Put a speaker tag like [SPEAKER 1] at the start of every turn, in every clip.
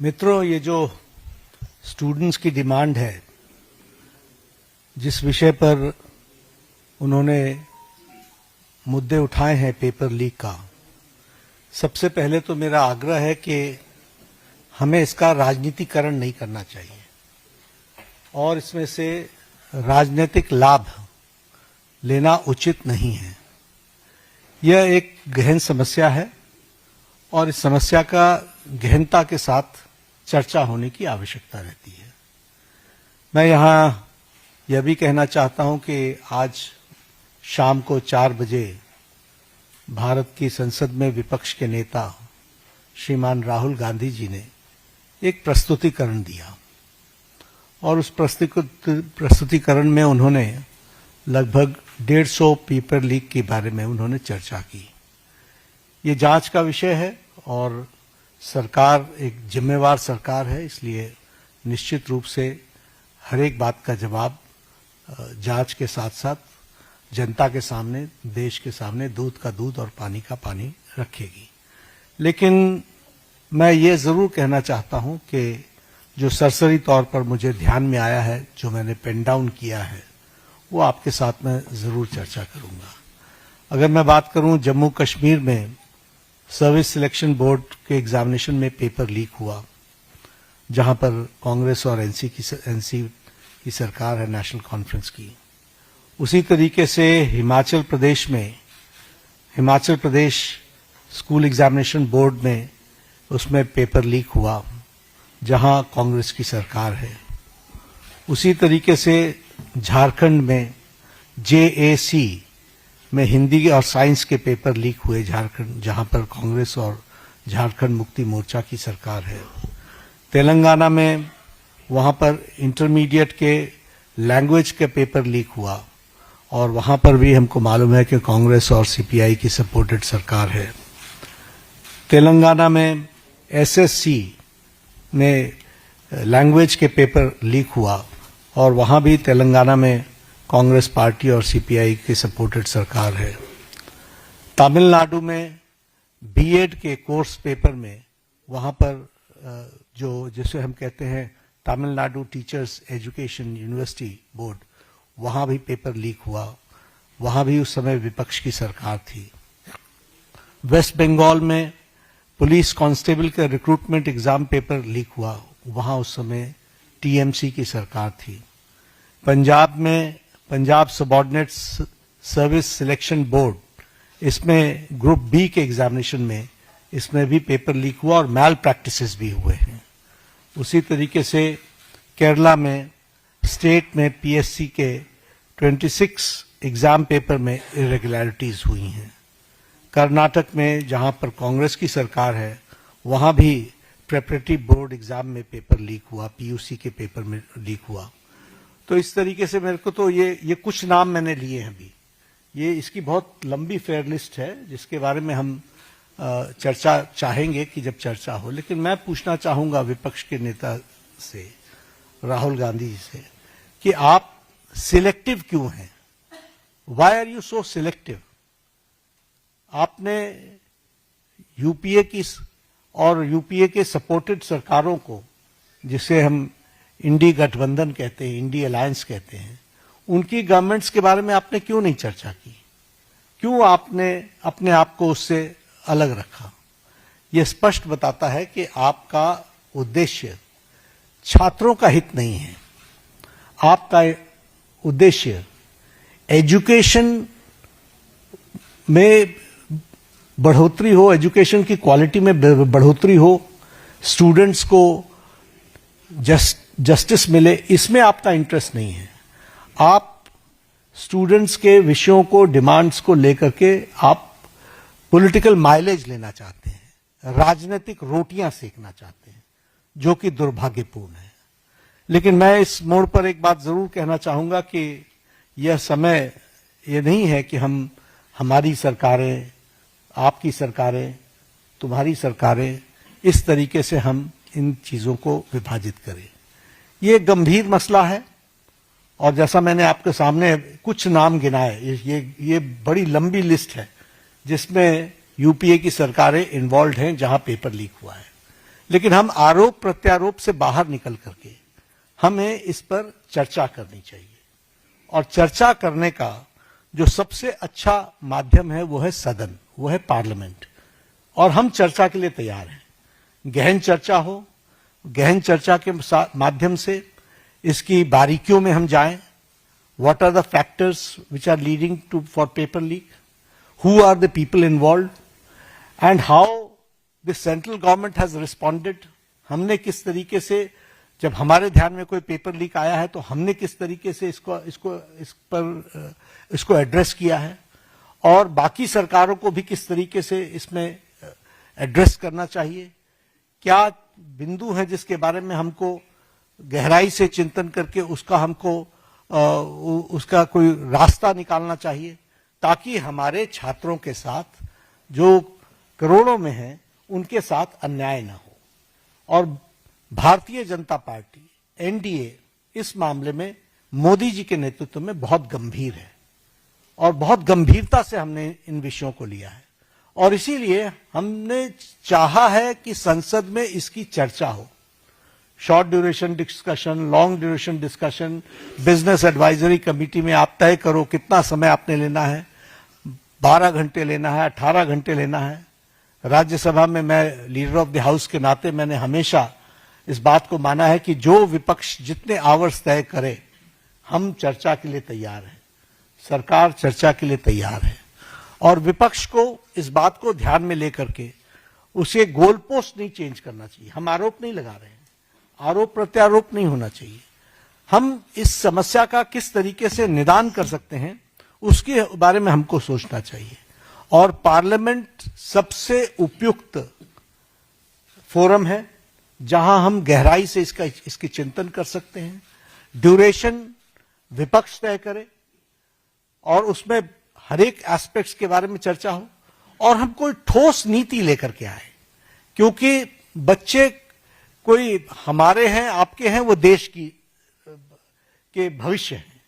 [SPEAKER 1] मित्रों, ये जो स्टूडेंट्स की डिमांड है, जिस विषय पर उन्होंने मुद्दे उठाए हैं पेपर लीक का, सबसे पहले तो मेरा आग्रह है कि हमें इसका राजनीतिकरण नहीं करना चाहिए और इसमें से राजनीतिक लाभ लेना उचित नहीं है। यह एक गहन समस्या है और इस समस्या का गहनता के साथ चर्चा होने की आवश्यकता रहती है। मैं यहाँ यह भी कहना चाहता हूं कि आज शाम को 4 बजे भारत की संसद में विपक्ष के नेता श्रीमान राहुल गांधी जी ने एक प्रस्तुतिकरण दिया और उस प्रस्तुतिकरण में उन्होंने लगभग 150 पेपर लीक के बारे में उन्होंने चर्चा की। ये जांच का विषय है और सरकार एक जिम्मेवार सरकार है, इसलिए निश्चित रूप से हर एक बात का जवाब जांच के साथ साथ जनता के सामने, देश के सामने दूध का दूध और पानी का पानी रखेगी। लेकिन मैं ये जरूर कहना चाहता हूं कि जो सरसरी तौर पर मुझे ध्यान में आया है, जो मैंने पेन डाउन किया है, वो आपके साथ मैं जरूर चर्चा करूंगा। अगर मैं बात करूं जम्मू कश्मीर में सर्विस सिलेक्शन बोर्ड के एग्जामिनेशन में पेपर लीक हुआ, जहां पर कांग्रेस और एनसी की सरकार है, नेशनल कॉन्फ्रेंस की। उसी तरीके से Himachal Pradesh school examination board में उसमें पेपर लीक हुआ, जहां कांग्रेस की सरकार है। उसी तरीके से झारखंड में JAC में हिंदी और साइंस के पेपर लीक हुए झारखंड, जहां पर कांग्रेस और झारखंड मुक्ति मोर्चा की सरकार है। तेलंगाना में वहां पर इंटरमीडिएट के लैंग्वेज के पेपर लीक हुआ और वहां पर भी हमको मालूम है कि कांग्रेस और CPI की सपोर्टेड सरकार है। तेलंगाना में SSC में लैंग्वेज के पेपर लीक हुआ और वहां भी तेलंगाना में कांग्रेस पार्टी और CPI की सपोर्टेड सरकार है। तमिलनाडु में BEd के कोर्स पेपर में वहां पर जिसे हम कहते हैं Tamil Nadu teachers education university board, वहां भी पेपर लीक हुआ। वहां भी उस समय विपक्ष की सरकार थी। वेस्ट बंगाल में पुलिस कांस्टेबल का रिक्रूटमेंट एग्जाम पेपर लीक हुआ, वहां उस समय TMC की सरकार थी। पंजाब में Punjab subordinate service selection board, इसमें ग्रुप B के एग्जामिनेशन में इसमें भी पेपर लीक हुआ और मैल प्रैक्टिसेस भी हुए हैं। उसी तरीके से केरला में स्टेट में PSC के 26 एग्जाम पेपर में इरेगुलरिटीज हुई हैं। कर्नाटक में जहां पर कांग्रेस की सरकार है, वहां भी प्रेपरेटरी बोर्ड एग्जाम में पेपर लीक हुआ, PUC के पेपर में लीक हुआ। तो इस तरीके से मेरे को तो ये कुछ नाम मैंने लिए हैं अभी। ये इसकी बहुत लंबी फेयर लिस्ट है जिसके बारे में हम चर्चा चाहेंगे कि जब चर्चा हो। लेकिन मैं पूछना चाहूंगा विपक्ष के नेता से, राहुल गांधी जी से, कि आप सिलेक्टिव क्यों हैं? Why are you so selective? आपने यूपीए की और यूपीए के सपोर्टेड सरकारों को, जिसे हम इंडी गठबंधन कहते हैं, इंडी अलायंस कहते हैं, उनकी गवर्नमेंट्स के बारे में आपने क्यों नहीं चर्चा की? क्यों आपने अपने आप को उससे अलग रखा? यह स्पष्ट बताता है कि आपका उद्देश्य छात्रों का हित नहीं है। आपका उद्देश्य एजुकेशन में बढ़ोतरी हो, एजुकेशन की क्वालिटी में बढ़ोतरी हो, स्टूडेंट्स को जस्टिस मिले, इसमें आपका इंटरेस्ट नहीं है। आप स्टूडेंट्स के विषयों को, डिमांड्स को लेकर के आप पॉलिटिकल माइलेज लेना चाहते हैं, राजनीतिक रोटियां सेकना चाहते हैं, जो कि दुर्भाग्यपूर्ण है। लेकिन मैं इस मोड़ पर एक बात जरूर कहना चाहूंगा कि यह समय ये नहीं है कि हमारी सरकारें, आपकी सरकारें, तुम्हारी सरकारें, इस तरीके से हम इन चीजों को विभाजित करें। ये गंभीर मसला है और जैसा मैंने आपके सामने कुछ नाम गिनाए, ये बड़ी लंबी लिस्ट है जिसमें यूपीए की सरकारें इन्वॉल्व हैं, जहां पेपर लीक हुआ है। लेकिन हम आरोप प्रत्यारोप से बाहर निकल करके हमें इस पर चर्चा करनी चाहिए। और चर्चा करने का जो सबसे अच्छा माध्यम है वो है सदन, वो है पार्लियामेंट। और हम चर्चा के लिए तैयार हैं। गहन चर्चा हो, गहन चर्चा के माध्यम से इसकी बारीकियों में हम जाएं। What are the factors which are leading to for paper leak, who are the people involve and how the central government has responded. हमने किस तरीके से, जब हमारे ध्यान में कोई पेपर लीक आया है तो हमने किस तरीके से इसको एड्रेस किया है, और बाकी सरकारों को भी किस तरीके से इसमें एड्रेस करना चाहिए। क्या बिंदु हैं जिसके बारे में हमको गहराई से चिंतन करके उसका कोई रास्ता निकालना चाहिए, ताकि हमारे छात्रों के साथ जो करोड़ों में हैं उनके साथ अन्याय न हो। और भारतीय जनता पार्टी एनडीए इस मामले में मोदी जी के नेतृत्व में बहुत गंभीर है और बहुत गंभीरता से हमने इन विषयों को लिया है। और इसीलिए हमने चाहा है कि संसद में इसकी चर्चा हो। Short duration discussion, long duration discussion, business advisory committee में आप तय करो कितना समय आपने लेना है, 12 घंटे लेना है, 18 घंटे लेना है। राज्यसभा में मैं लीडर ऑफ द हाउस के नाते मैंने हमेशा इस बात को माना है कि जो विपक्ष जितने आवर्स तय करे, हम चर्चा के लिए तैयार हैं, सरकार चर्चा के लिए तैयार है। और विपक्ष को इस बात को ध्यान में लेकर के उसे गोल पोस्ट नहीं चेंज करना चाहिए। हम आरोप नहीं लगा रहे हैं, आरोप प्रत्यारोप नहीं होना चाहिए। हम इस समस्या का किस तरीके से निदान कर सकते हैं उसके बारे में हमको सोचना चाहिए। और पार्लियामेंट सबसे उपयुक्त फोरम है जहां हम गहराई से इसकी चिंतन कर सकते हैं। ड्यूरेशन विपक्ष तय करे और उसमें हर एक एस्पेक्ट्स के बारे में चर्चा हो, और हम कोई ठोस नीति लेकर के आए। क्योंकि बच्चे कोई हमारे हैं, आपके हैं, वो देश के भविष्य हैं,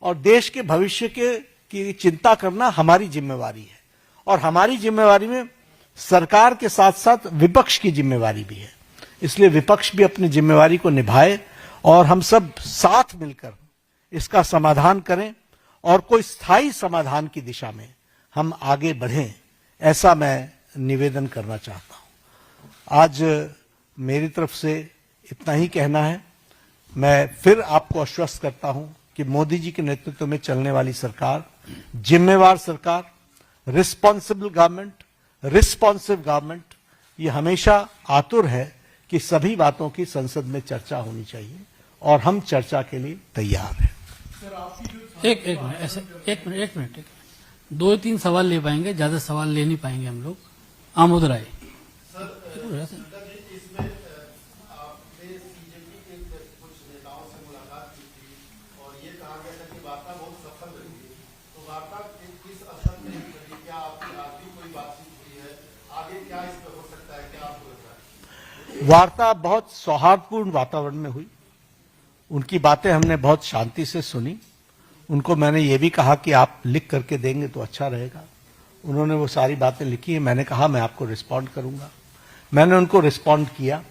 [SPEAKER 1] और देश के भविष्य की चिंता करना हमारी जिम्मेवारी है। और हमारी जिम्मेवारी में सरकार के साथ साथ विपक्ष की जिम्मेवारी भी है। इसलिए विपक्ष भी अपनी जिम्मेवारी को निभाए और हम सब साथ मिलकर इसका समाधान करें और कोई स्थायी समाधान की दिशा में हम आगे बढ़ें, ऐसा मैं निवेदन करना चाहता हूं। आज मेरी तरफ से इतना ही कहना है। मैं फिर आपको आश्वस्त करता हूं कि मोदी जी के नेतृत्व में चलने वाली सरकार जिम्मेवार सरकार, रिस्पॉन्सिबल गवर्नमेंट, रिस्पॉन्सिव गवर्नमेंट, ये हमेशा आतुर है कि सभी बातों की संसद में चर्चा होनी चाहिए, और हम चर्चा के लिए तैयार हैं।
[SPEAKER 2] एक मिनट 2-3 सवाल ले पाएंगे, ज्यादा सवाल ले नहीं पाएंगे हम लोग। आमोद राय।
[SPEAKER 1] वार्ता बहुत सौहार्दपूर्ण वातावरण में हुई। उनकी बातें हमने बहुत शांति से सुनी। उनको मैंने ये भी कहा कि आप लिख करके देंगे तो अच्छा रहेगा। उन्होंने वो सारी बातें लिखी हैं। मैंने कहा मैं आपको रिस्पॉन्ड करूंगा। मैंने उनको रिस्पॉन्ड किया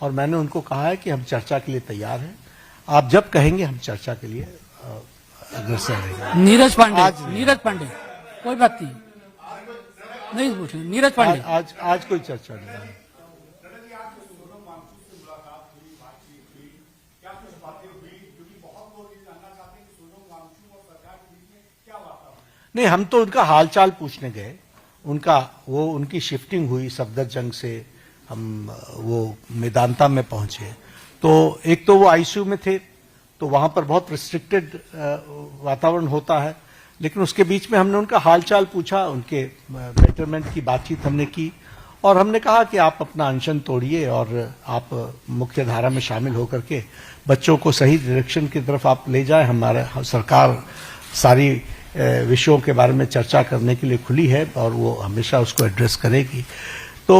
[SPEAKER 1] और मैंने उनको कहा है कि हम चर्चा के लिए तैयार हैं। आप जब कहेंगे हम चर्चा के लिए अग्रसर रहेंगे।
[SPEAKER 2] नीरज पांडे कोई बात नहीं पूछे। नीरज पांडे
[SPEAKER 1] आज कोई चर्चा नहीं है। नहीं, हम तो उनका हालचाल पूछने गए। उनकी शिफ्टिंग हुई सफदरजंग से, हम वो मेदांता में पहुंचे। तो एक तो वो आईसीयू में थे, तो वहां पर बहुत रिस्ट्रिक्टेड वातावरण होता है, लेकिन उसके बीच में हमने उनका हालचाल पूछा, उनके बेटरमेंट की बातचीत हमने की, और हमने कहा कि आप अपना अनशन तोड़िए और आप मुख्य धारा में शामिल होकर के बच्चों को सही डायरेक्शन की तरफ आप ले जाए। हमारा सरकार सारी विषयों के बारे में चर्चा करने के लिए खुली है और वो हमेशा उसको एड्रेस करेगी। तो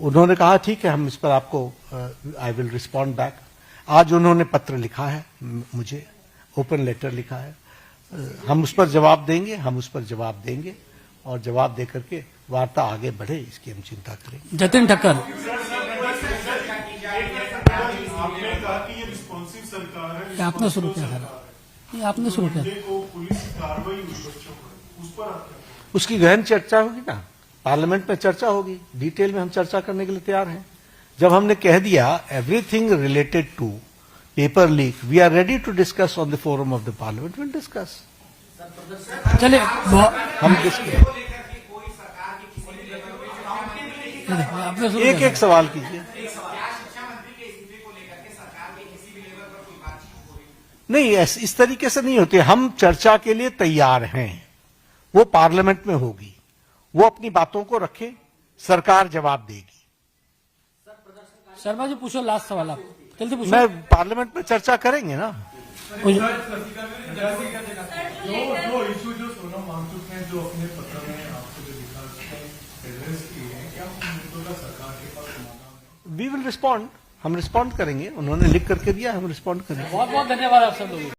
[SPEAKER 1] उन्होंने कहा ठीक है, हम इस पर आपको आई विल रिस्पॉन्ड बैक। आज उन्होंने पत्र लिखा है, मुझे ओपन लेटर लिखा है। हम उस पर जवाब देंगे और जवाब देकर के वार्ता आगे बढ़े, इसकी हम चिंता करेंगे।
[SPEAKER 2] जतिन ठक्कर।
[SPEAKER 3] आपने कहा कि ये रिस्पॉन्सिव सरकार है,
[SPEAKER 2] ये आपने शुरू किया सर, ये आपने शुरू किया।
[SPEAKER 3] बंदे को पुलिस की कार्रवाई हुई बच्चों पर, उस पर आप क्या कहेंगे?
[SPEAKER 1] उसकी गहन चर्चा होगी ना, पार्लियामेंट में चर्चा होगी, डिटेल में हम चर्चा करने के लिए तैयार हैं। जब हमने कह दिया everything related to paper leak, we are ready to discuss on the forum of the parliament, will discuss.
[SPEAKER 2] चलिए
[SPEAKER 1] हम डिस्कस,
[SPEAKER 2] आपने शुरू
[SPEAKER 1] एक
[SPEAKER 2] किया
[SPEAKER 1] एक सवाल कीजिए। नहीं, इस तरीके से नहीं होते। हम चर्चा के लिए तैयार हैं, वो पार्लियामेंट में होगी, वो अपनी बातों को रखे, सरकार जवाब देगी।
[SPEAKER 2] शर्मा जी पूछो लास्ट सवाल आप जल्दी पूछो।
[SPEAKER 1] मैं पार्लियामेंट में चर्चा करेंगे ना।
[SPEAKER 3] जो इशू जो सोनम वांगचुक ने जो अपने पत्र में आपको जो लिखा उसको एड्रेस किए हैं, क्या उन मुद्दों का सरकार के पास समाधान है?
[SPEAKER 1] वी विल रिस्पॉन्ड, हम रिस्पॉन्ड करेंगे। उन्होंने लिख करके दिया, हम रिस्पॉन्ड करेंगे।
[SPEAKER 2] बहुत बहुत धन्यवाद आप सब लोगों को।